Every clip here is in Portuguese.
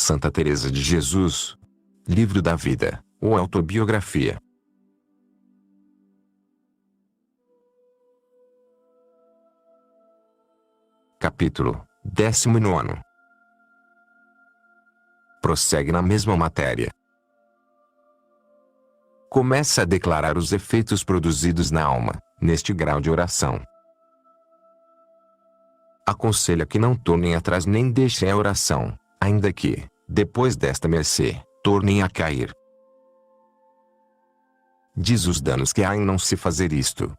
Santa Teresa de Jesus. Livro da Vida, ou Autobiografia. Capítulo 19. Prossegue na mesma matéria. Começa a declarar os efeitos produzidos na alma, neste grau de oração. Aconselha que não tornem atrás nem deixem a oração, ainda que, depois desta mercê, tornem a cair. Diz os danos que há em não se fazer isto.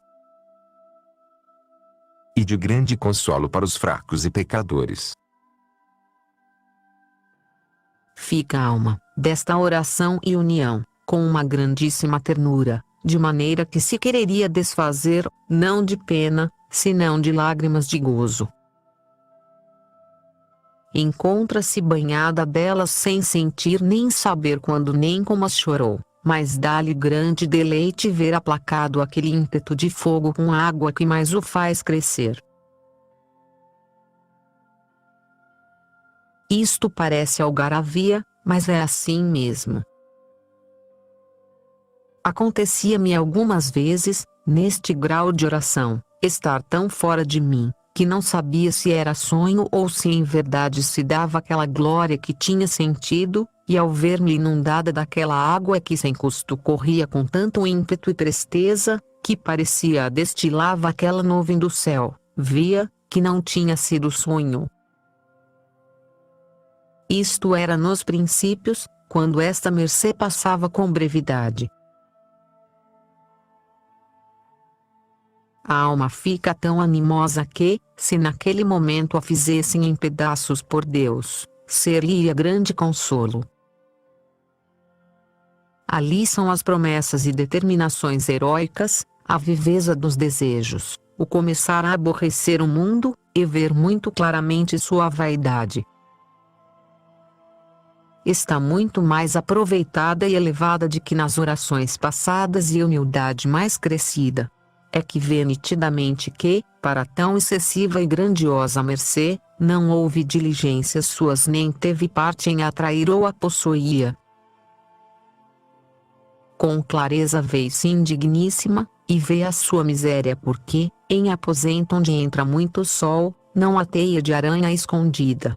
E de grande consolo para os fracos e pecadores. Fica a alma, desta oração e união, com uma grandíssima ternura, de maneira que se quereria desfazer, não de pena, senão de lágrimas de gozo. Encontra-se banhada delas sem sentir nem saber quando nem como as chorou, mas dá-lhe grande deleite ver aplacado aquele ímpeto de fogo com a água que mais o faz crescer. Isto parece algaravia, mas é assim mesmo. Acontecia-me algumas vezes, neste grau de oração, estar tão fora de mim, que não sabia se era sonho ou se em verdade se dava aquela glória que tinha sentido, e ao ver-me inundada daquela água que sem custo corria com tanto ímpeto e presteza, que parecia a destilava aquela nuvem do céu, via, que não tinha sido sonho. Isto era nos princípios, quando esta mercê passava com brevidade. A alma fica tão animosa que, se naquele momento a fizessem em pedaços por Deus, seria grande consolo. Ali são as promessas e determinações heróicas, a viveza dos desejos, o começar a aborrecer o mundo, e ver muito claramente sua vaidade. Está muito mais aproveitada e elevada de que nas orações passadas e humildade mais crescida. É que vê nitidamente que, para tão excessiva e grandiosa mercê, não houve diligências suas nem teve parte em atrair ou a possuía. Com clareza vê-se indigníssima, e vê a sua miséria porque, em aposento onde entra muito sol, não há teia de aranha escondida.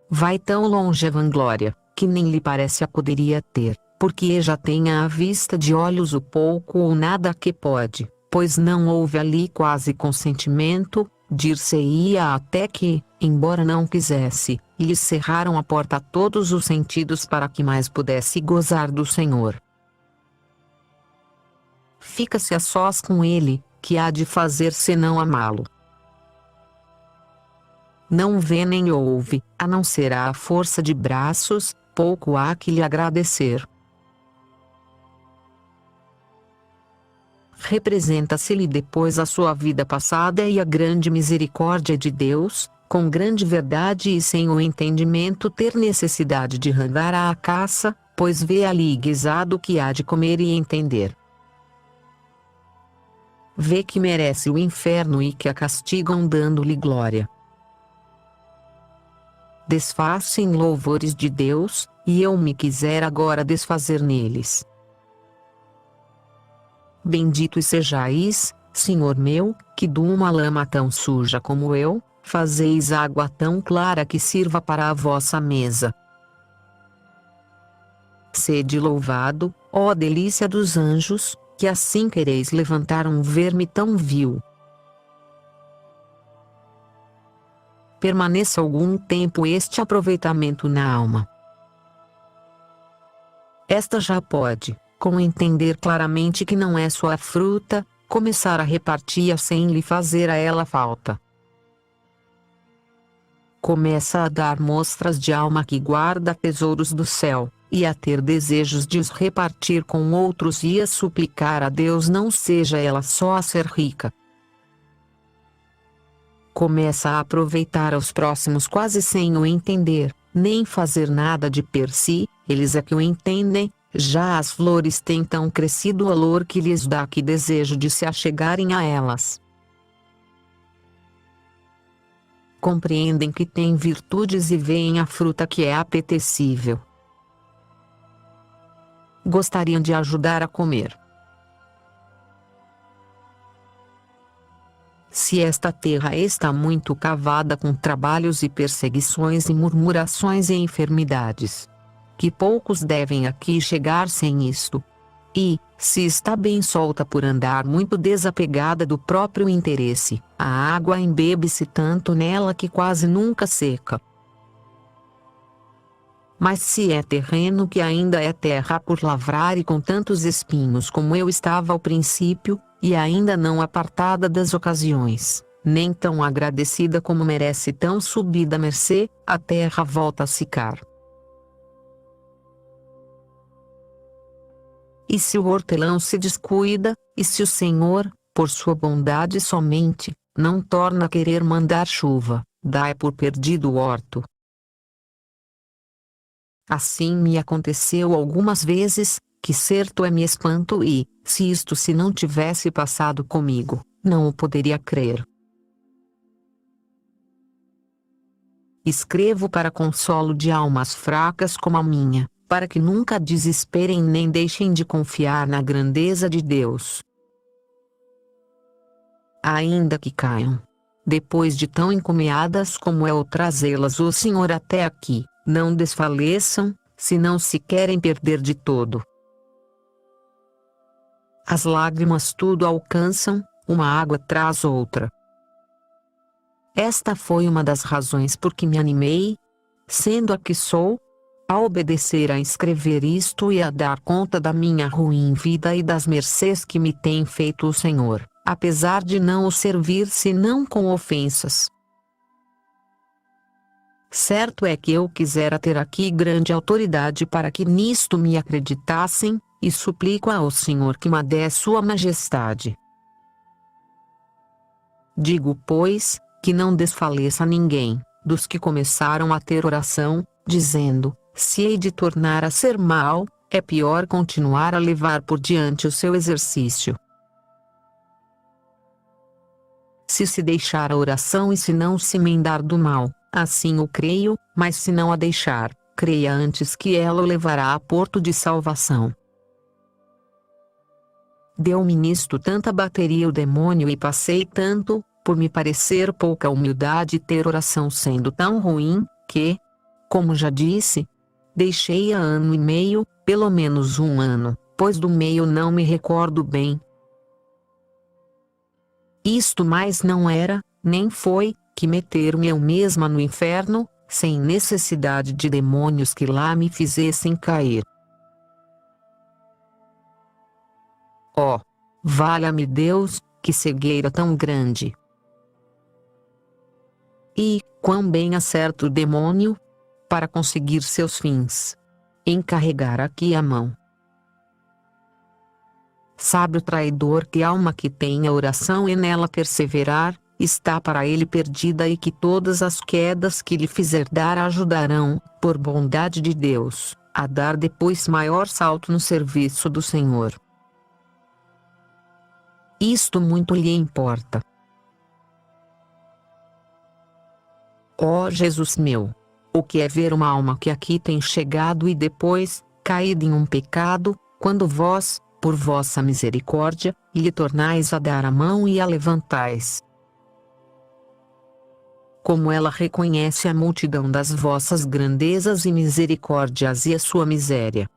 Vai tão longe a vanglória, que nem lhe parece a poderia ter, porque já tenha à vista de olhos o pouco ou nada que pode, pois não houve ali quase consentimento, dir-se-ia até que, embora não quisesse, lhe cerraram a porta a todos os sentidos para que mais pudesse gozar do Senhor. Fica-se a sós com ele, que há de fazer senão amá-lo. Não vê nem ouve, a não ser à força de braços, pouco há que lhe agradecer. Representa-se-lhe depois a sua vida passada e a grande misericórdia de Deus, com grande verdade e sem o entendimento ter necessidade de andar à caça, pois vê ali guisado o que há de comer e entender. Vê que merece o inferno e que a castigam dando-lhe glória. Desfaz-se em louvores de Deus, e eu me quiser agora desfazer neles. Bendito sejais, Senhor meu, que de uma lama tão suja como eu, fazeis água tão clara que sirva para a vossa mesa. Sede louvado, ó delícia dos anjos, que assim quereis levantar um verme tão vil. Permaneça algum tempo este aproveitamento na alma. Esta já pode, com entender claramente que não é sua fruta, começar a repartir-a sem lhe fazer a ela falta. Começa a dar mostras de alma que guarda tesouros do céu, e a ter desejos de os repartir com outros e a suplicar a Deus não seja ela só a ser rica. Começa a aproveitar aos próximos quase sem o entender, nem fazer nada de per si, eles é que o entendem. Já as flores têm tão crescido o olor que lhes dá que desejo de se achegarem a elas. compreendem que têm virtudes e veem a fruta que é apetecível. Gostariam de ajudar a comer. Se esta terra está muito cavada com trabalhos e perseguições e murmurações e enfermidades, que poucos devem aqui chegar sem isto. E, se está bem solta por andar muito desapegada do próprio interesse, a água embebe-se tanto nela que quase nunca seca. Mas se é terreno que ainda é terra por lavrar e com tantos espinhos como eu estava ao princípio, e ainda não apartada das ocasiões, nem tão agradecida como merece tão subida mercê, a terra volta a secar. E se o hortelão se descuida, e se o Senhor, por sua bondade somente, não torna a querer mandar chuva, dai por perdido o horto. Assim me aconteceu algumas vezes, que certo é me espanto e, se isto se não tivesse passado comigo, não o poderia crer. Escrevo para consolo de almas fracas como a minha, para que nunca desesperem nem deixem de confiar na grandeza de Deus. Ainda que caiam, depois de tão encomiadas como é o trazê-las o Senhor até aqui, não desfaleçam, se não se querem perder de todo. As lágrimas tudo alcançam, uma água traz outra. Esta foi uma das razões por que me animei, sendo a que sou, a obedecer a escrever isto e a dar conta da minha ruim vida e das mercês que me tem feito o Senhor, apesar de não o servir senão com ofensas. Certo é que eu quisera ter aqui grande autoridade para que nisto me acreditassem, e suplico ao Senhor que me dê sua majestade. Digo, pois, que não desfaleça ninguém, dos que começaram a ter oração, dizendo, se hei de tornar a ser mal, é pior continuar a levar por diante o seu exercício. Se deixar a oração e se não se emendar do mal, assim o creio, mas se não a deixar, creia antes que ela o levará a porto de salvação. Deu-me nisto tanta bateria o demônio e passei tanto, por me parecer pouca humildade ter oração sendo tão ruim, que, como já disse, deixei-a ano e meio, pelo menos um ano, pois do meio não me recordo bem. Isto mais não era, nem foi, que meter-me eu mesma no inferno, sem necessidade de demônios que lá me fizessem cair. Oh, valha-me Deus, que cegueira tão grande! E, quão bem acerta o demônio, para conseguir seus fins. Encarregar aqui a mão. Sabe o traidor que a alma que tem a oração e nela perseverar, está para ele perdida e que todas as quedas que lhe fizer dar ajudarão, por bondade de Deus, a dar depois maior salto no serviço do Senhor. Isto muito lhe importa. Ó Jesus meu! O que é ver uma alma que aqui tem chegado e depois, caída em um pecado, quando vós, por vossa misericórdia, lhe tornais a dar a mão e a levantais? Como ela reconhece a multidão das vossas grandezas e misericórdias e a sua miséria.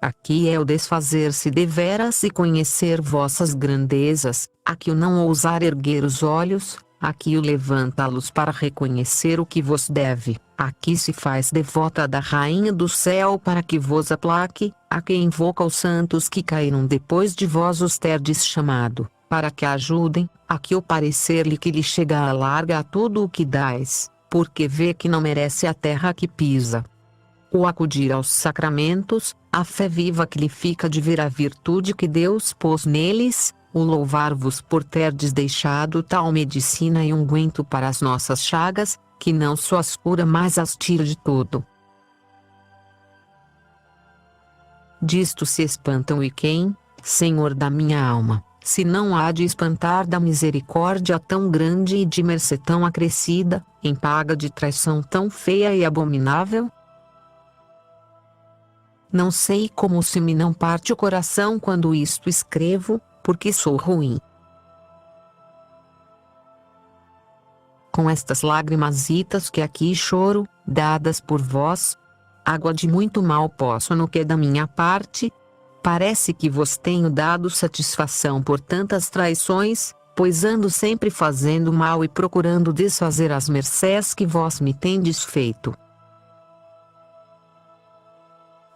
Aqui é o desfazer-se deveras e conhecer vossas grandezas, aqui o não ousar erguer os olhos, aqui o levantá-los para reconhecer o que vos deve, aqui se faz devota da Rainha do Céu para que vos aplaque, aqui invoca os santos que caíram depois de vós os terdes chamado, para que ajudem, aqui o parecer-lhe que lhe chega a larga a tudo o que dais, porque vê que não merece a terra que pisa. O acudir aos sacramentos, a fé viva que lhe fica de ver a virtude que Deus pôs neles, o louvar-vos por terdes deixado tal medicina e unguento para as nossas chagas, que não só as cura mas as tira de todo. Disto se espantam e quem, Senhor da minha alma, se não há de espantar da misericórdia tão grande e de mercê tão acrescida, em paga de traição tão feia e abominável? Não sei como se me não parte o coração quando isto escrevo, porque sou ruim. Com estas lágrimas que aqui choro, dadas por vós, água de muito mal posso no que da minha parte, parece que vos tenho dado satisfação por tantas traições, pois ando sempre fazendo mal e procurando desfazer as mercês que vós me tendes feito.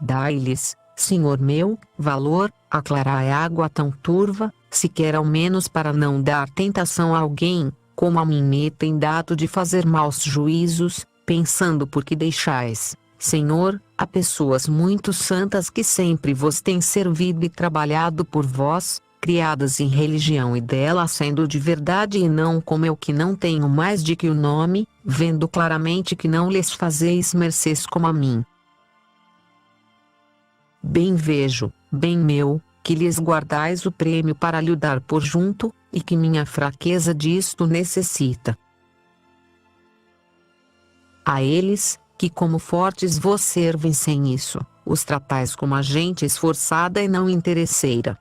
Dai-lhes, Senhor meu, valor, aclarai água tão turva, sequer ao menos para não dar tentação a alguém, como a mim me tem dado de fazer maus juízos, pensando porque deixais, Senhor, a pessoas muito santas que sempre vos têm servido e trabalhado por vós, criadas em religião e dela sendo de verdade e não como eu que não tenho mais de que o nome, vendo claramente que não lhes fazeis mercês como a mim. Bem vejo, bem meu, que lhes guardais o prêmio para lhe dar por junto, e que minha fraqueza disto necessita. A eles, que como fortes vos servem sem isso, os tratais como a gente esforçada e não interesseira.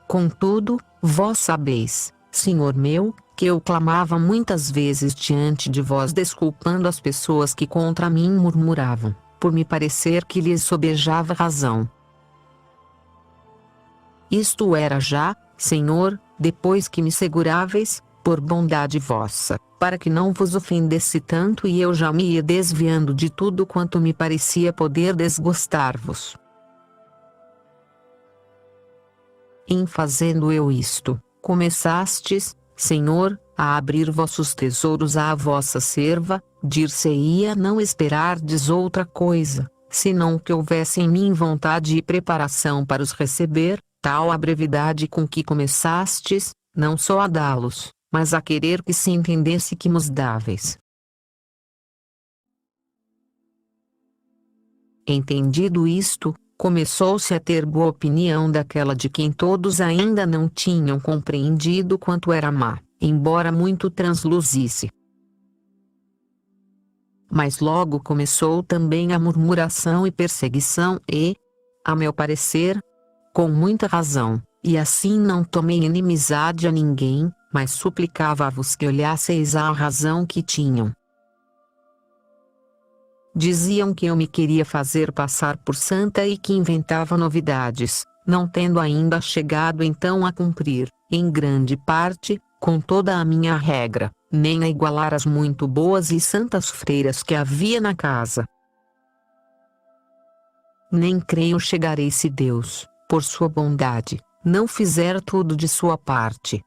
Contudo, vós sabeis, Senhor meu, que eu clamava muitas vezes diante de vós desculpando as pessoas que contra mim murmuravam, por me parecer que lhes sobejava razão. Isto era já, Senhor, depois que me seguráveis, por bondade vossa, para que não vos ofendesse tanto e eu já me ia desviando de tudo quanto me parecia poder desgostar-vos. Em fazendo eu isto, começastes, Senhor, a abrir vossos tesouros à vossa serva, dir-se-ia não esperardes outra coisa, senão que houvesse em mim vontade e preparação para os receber, tal a brevidade com que começastes, não só a dá-los, mas a querer que se entendesse que mos dáveis. Entendido isto, começou-se a ter boa opinião daquela de quem todos ainda não tinham compreendido quanto era má, embora muito transluzisse. Mas logo começou também a murmuração e perseguição e, a meu parecer, com muita razão, e assim não tomei inimizade a ninguém, mas suplicava-vos que olhasseis à razão que tinham. Diziam que eu me queria fazer passar por santa e que inventava novidades, não tendo ainda chegado então a cumprir, em grande parte, com toda a minha regra, nem a igualar as muito boas e santas freiras que havia na casa. Nem creio chegarei se Deus, por sua bondade, não fizer tudo de sua parte.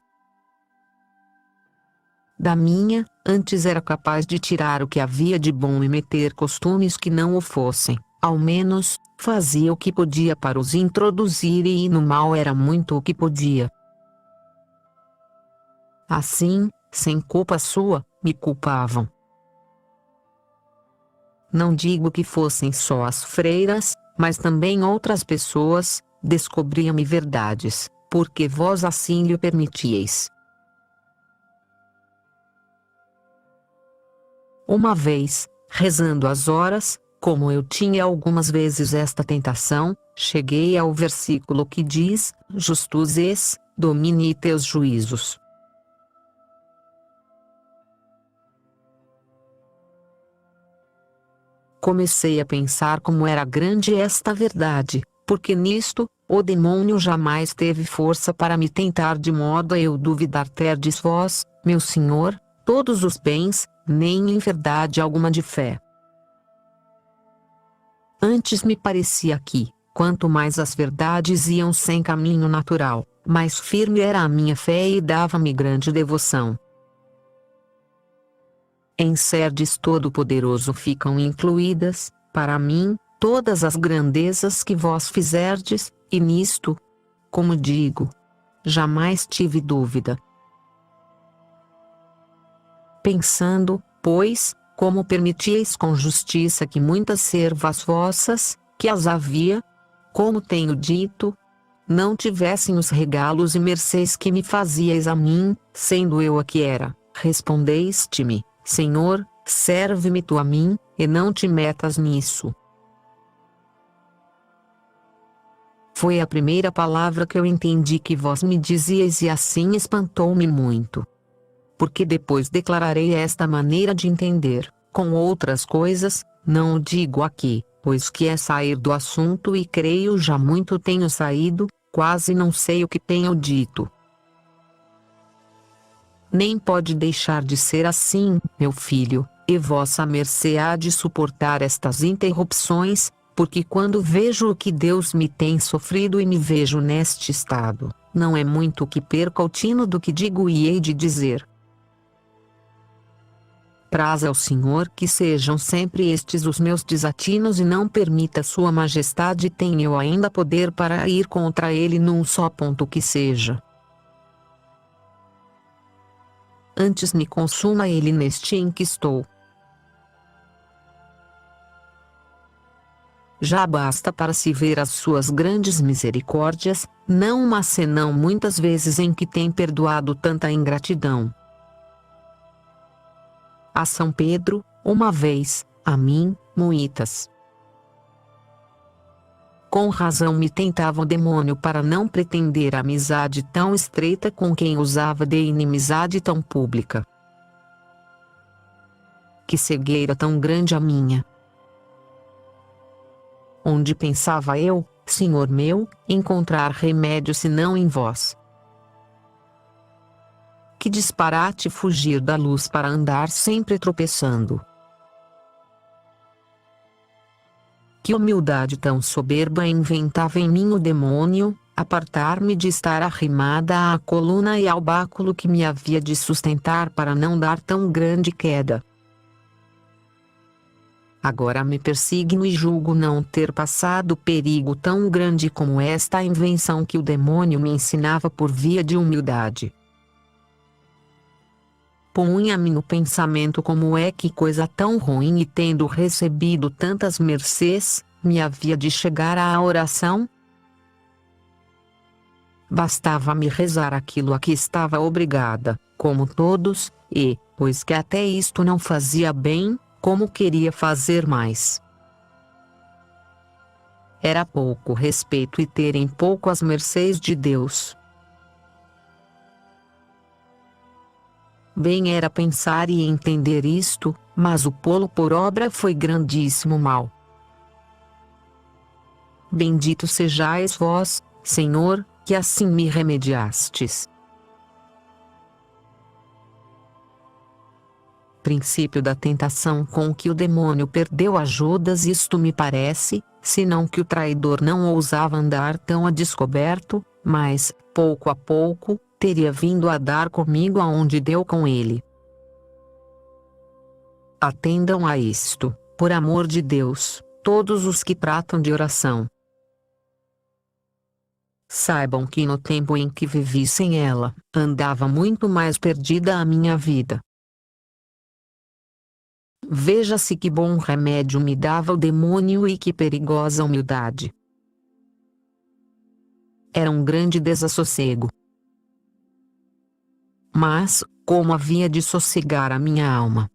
Da minha, antes era capaz de tirar o que havia de bom e meter costumes que não o fossem, ao menos, fazia o que podia para os introduzir e no mal era muito o que podia. Assim, sem culpa sua, me culpavam. Não digo que fossem só as freiras, mas também outras pessoas, descobriam-me verdades, porque vós assim lhe permitieis. Uma vez, rezando as horas, como eu tinha algumas vezes esta tentação, cheguei ao versículo que diz, Justus es, domine teus juízos. Comecei a pensar como era grande esta verdade, porque nisto, o demônio jamais teve força para me tentar de modo a eu duvidar terdes vós, meu Senhor, todos os bens, nem em verdade alguma de fé. Antes me parecia que, quanto mais as verdades iam sem caminho natural, mais firme era a minha fé e dava-me grande devoção. Em Serdes Todo-Poderoso ficam incluídas, para mim, todas as grandezas que vós fizerdes, e nisto, como digo, jamais tive dúvida. Pensando, pois, como permitieis com justiça que muitas servas vossas, que as havia, como tenho dito, não tivessem os regalos e mercês que me fazíeis a mim, sendo eu a que era, respondeste-me, Senhor, serve-me tu a mim, e não te metas nisso. Foi a primeira palavra que eu entendi que vós me dizíeis e assim espantou-me muito. Porque depois declararei esta maneira de entender, com outras coisas, não o digo aqui, pois que é sair do assunto e creio já muito tenho saído, quase não sei o que tenho dito. Nem pode deixar de ser assim, meu filho, e vossa mercê há de suportar estas interrupções, porque quando vejo o que Deus me tem sofrido e me vejo neste estado, não é muito o que perco ao tino do que digo e hei de dizer. Praza ao Senhor que sejam sempre estes os meus desatinos e não permita Sua Majestade tenha eu ainda poder para ir contra ele num só ponto que seja. Antes me consuma ele neste em que estou. Já basta para se ver as suas grandes misericórdias, não uma senão muitas vezes em que tem perdoado tanta ingratidão. A São Pedro, uma vez, a mim, muitas. Com razão me tentava o demônio para não pretender amizade tão estreita com quem usava de inimizade tão pública. Que cegueira tão grande a minha! Onde pensava eu, Senhor meu, encontrar remédio senão em vós? Que disparate fugir da luz para andar sempre tropeçando. Que humildade tão soberba inventava em mim o demônio, apartar-me de estar arrimada à coluna e ao báculo que me havia de sustentar para não dar tão grande queda. Agora me persigno e julgo não ter passado perigo tão grande como esta invenção que o demônio me ensinava por via de humildade. Punha-me no pensamento como é que coisa tão ruim e tendo recebido tantas mercês, me havia de chegar à oração? Bastava-me rezar aquilo a que estava obrigada, como todos, e, pois que até isto não fazia bem, como queria fazer mais. Era pouco respeito e terem pouco as mercês de Deus. Bem era pensar e entender isto, mas o pô-lo por obra foi grandíssimo mal. Bendito sejais vós, Senhor, que assim me remediastes. Princípio da tentação com que o demônio perdeu a Judas. Isto me parece, senão que o traidor não ousava andar tão a descoberto, mas, pouco a pouco, teria vindo a dar comigo aonde deu com ele. Atendam a isto, por amor de Deus, todos os que tratam de oração. Saibam que no tempo em que vivi sem ela, andava muito mais perdida a minha vida. Veja-se que bom remédio me dava o demônio e que perigosa humildade. Era um grande desassossego. Mas, como havia de sossegar a minha alma?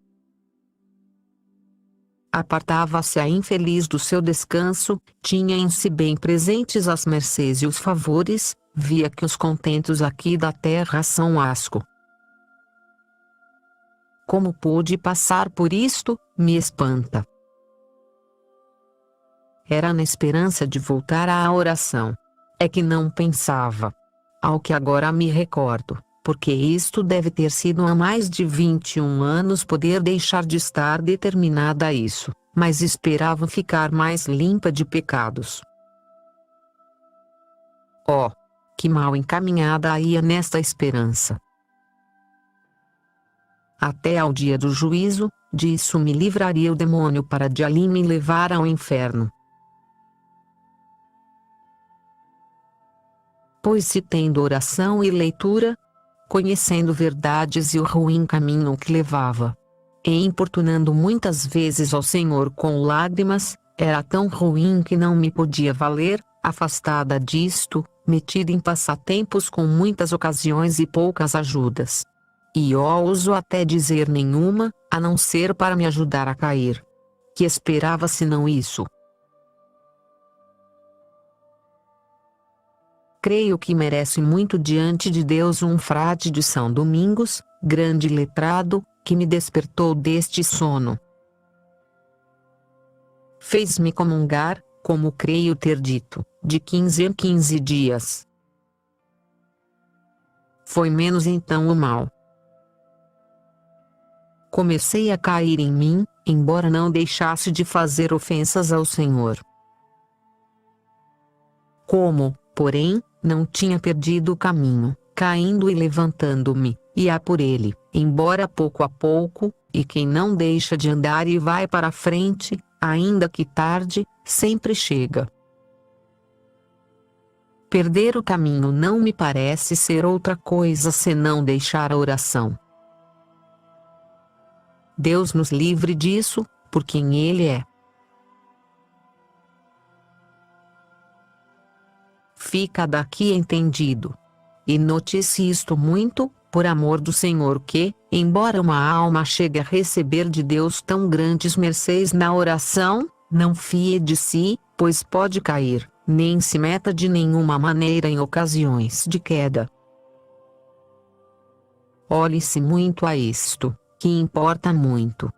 Apartava-se a infeliz do seu descanso, tinha em si bem presentes as mercês e os favores, via que os contentos aqui da terra são asco. Como pude passar por isto, me espanta. Era na esperança de voltar à oração. É que não pensava. Ao que agora me recordo, porque isto deve ter sido há mais de 21 anos poder deixar de estar determinada a isso, mas esperava ficar mais limpa de pecados. Oh, que mal encaminhada ia nesta esperança! Até ao dia do juízo, disso me livraria o demônio para de ali me levar ao inferno. Pois se tendo oração e leitura, conhecendo verdades e o ruim caminho que levava, e importunando muitas vezes ao Senhor com lágrimas, era tão ruim que não me podia valer, afastada disto, metida em passatempos com muitas ocasiões e poucas ajudas. E ouso até dizer nenhuma, a não ser para me ajudar a cair. Que esperava senão isso? Creio que merece muito diante de Deus um frade de São Domingos, grande letrado, que me despertou deste sono. Fez-me comungar, como creio ter dito, de 15 em 15 dias. Foi menos então o mal. Comecei a cair em mim, embora não deixasse de fazer ofensas ao Senhor. Como, porém, não tinha perdido o caminho, caindo e levantando-me, ia por ele, embora pouco a pouco, e quem não deixa de andar e vai para a frente, ainda que tarde, sempre chega. Perder o caminho não me parece ser outra coisa senão deixar a oração. Deus nos livre disso, por quem Ele é. Fica daqui entendido. E note-se isto muito, por amor do Senhor, que, embora uma alma chegue a receber de Deus tão grandes mercês na oração, não fie de si, pois pode cair, nem se meta de nenhuma maneira em ocasiões de queda. Olhe-se muito a isto, que importa muito.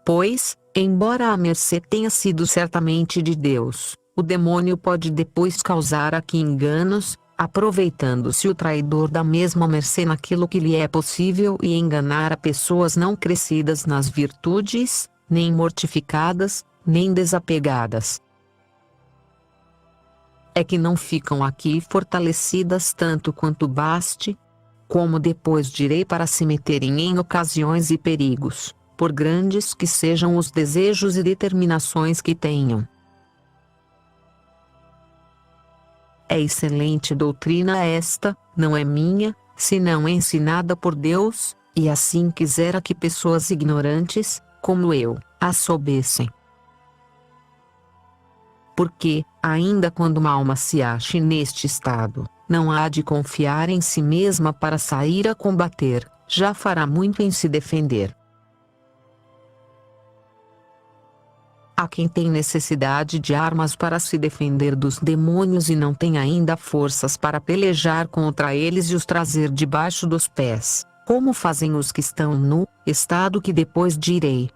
Pois, embora a mercê tenha sido certamente de Deus, o demônio pode depois causar aqui enganos, aproveitando-se o traidor da mesma mercê naquilo que lhe é possível e enganar a pessoas não crescidas nas virtudes, nem mortificadas, nem desapegadas. É que não ficam aqui fortalecidas tanto quanto baste, como depois direi, para se meterem em ocasiões e perigos, por grandes que sejam os desejos e determinações que tenham. É excelente doutrina esta, não é minha, senão ensinada por Deus, e assim quisera que pessoas ignorantes, como eu, a soubessem. Porque, ainda quando uma alma se ache neste estado, não há de confiar em si mesma para sair a combater, já fará muito em se defender. Há quem tem necessidade de armas para se defender dos demônios e não tem ainda forças para pelejar contra eles e os trazer debaixo dos pés, como fazem os que estão no estado que depois direi.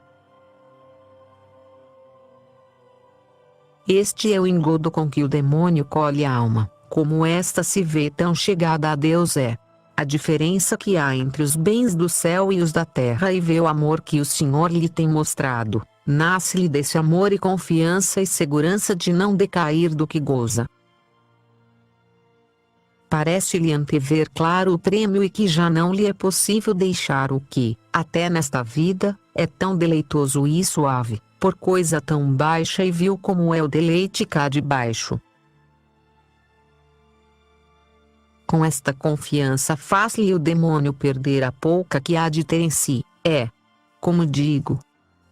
Este é o engodo com que o demônio colhe a alma, como esta se vê tão chegada a Deus é. A diferença que há entre os bens do céu e os da terra, e vê o amor que o Senhor lhe tem mostrado, nasce-lhe desse amor e confiança e segurança de não decair do que goza. Parece-lhe antever claro o prêmio e que já não lhe é possível deixar o que, até nesta vida, é tão deleitoso e suave, por coisa tão baixa e vil como é o deleite cá de baixo. Com esta confiança faz-lhe o demônio perder a pouca que há de ter em si, como digo,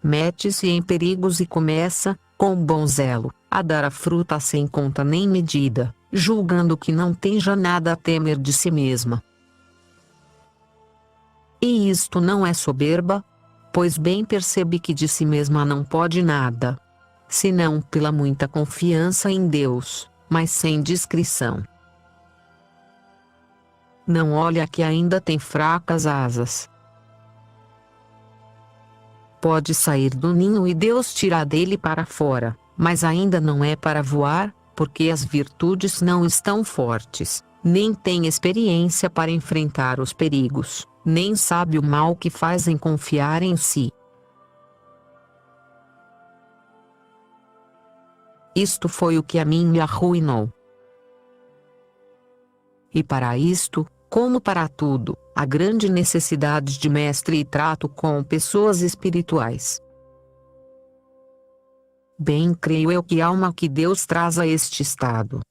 mete-se em perigos e começa, com bom zelo, a dar a fruta sem conta nem medida, julgando que não tem já nada a temer de si mesma. E isto não é soberba? Pois bem percebe que de si mesma não pode nada, senão pela muita confiança em Deus, mas sem discrição. Não olha que ainda tem fracas asas. Pode sair do ninho e Deus tira dele para fora, mas ainda não é para voar, porque as virtudes não estão fortes, nem tem experiência para enfrentar os perigos, nem sabe o mal que faz em confiar em si. Isto foi o que a mim me arruinou. E para isto, como para tudo, há grande necessidade de mestre e trato com pessoas espirituais. Bem creio eu que a alma que Deus traz a este estado,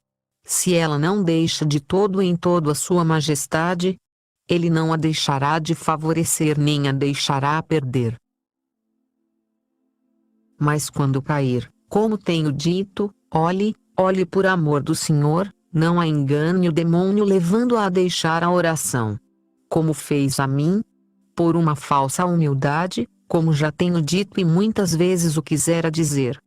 se ela não deixa de todo em todo a sua majestade, Ele não a deixará de favorecer nem a deixará perder. Mas quando cair, como tenho dito, Olhe, olhe por amor do Senhor, não a engane o demônio levando-a a deixar a oração. Como fez a mim? Por uma falsa humildade, como já tenho dito e muitas vezes o quisera dizer.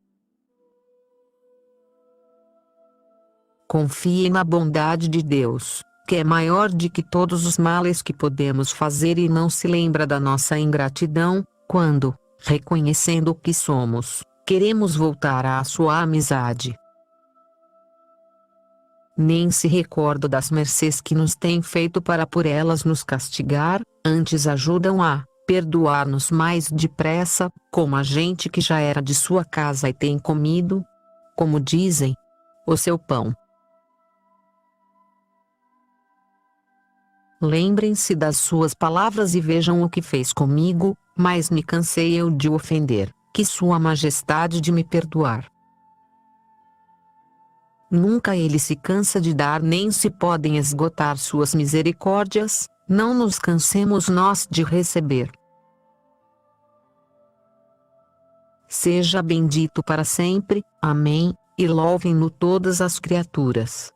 Confie na bondade de Deus, que é maior de que todos os males que podemos fazer e não se lembra da nossa ingratidão, quando, reconhecendo o que somos, queremos voltar à sua amizade. Nem se recorda das mercês que nos tem feito para por elas nos castigar, antes ajudam a perdoar-nos mais depressa, como a gente que já era de sua casa e tem comido, como dizem, o seu pão. Lembrem-se das suas palavras e vejam o que fez comigo, mas me cansei eu de o ofender, que sua majestade de me perdoar. Nunca ele se cansa de dar nem se podem esgotar suas misericórdias, não nos cansemos nós de receber. Seja bendito para sempre, amém, e louvem-no todas as criaturas.